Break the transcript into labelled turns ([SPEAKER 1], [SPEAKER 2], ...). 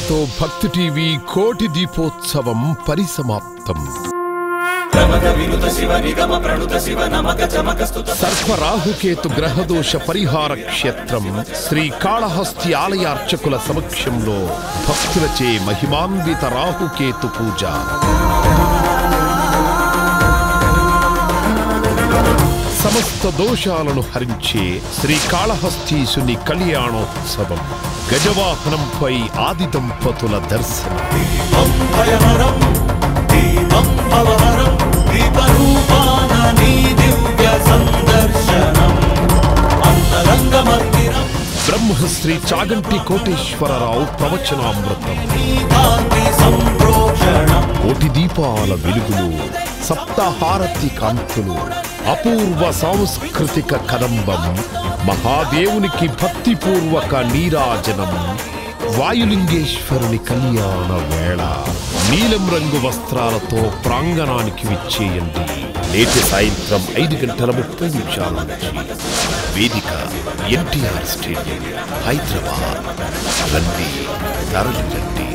[SPEAKER 1] ఇంతటితో భక్తి టీవీ కోటి దీపోత్సవం పరిసమాప్తం. సర్పరాహుకేతు గ్రహదోష పరిహార క్షేత్రం శ్రీ కాళహస్తి ఆలయార్చకుల సమక్షంలో భక్తులచే మహిమాన్విత రాహుకేతు పూజ. సమస్త దోషాలను హరించే శ్రీ కాళహస్తీశుని కళ్యాణోత్సవం. గజవాహనంపై ఆది దంపతుల దర్శనం. బ్రహ్మశ్రీ చాగంటి కోటేశ్వరరావు ప్రవచనామృతం. కోటి దీపాల వెలుగులు, సప్తహారతి కాంతులు, అపూర్వ సాంస్కృతిక కదంబం, మహాదేవునికి భక్తిపూర్వక నీరాజనం, వాయులింగేశ్వరుని కళ్యాణ వేళ. నీలం రంగు వస్త్రాలతో ప్రాంగణానికి విచ్చేయండి. నేటి సాయంత్రం 5:30 నుంచి. వేదిక ఎన్టీఆర్ స్టేడియం, హైదరాబాద్. రండి, తరలిరండి.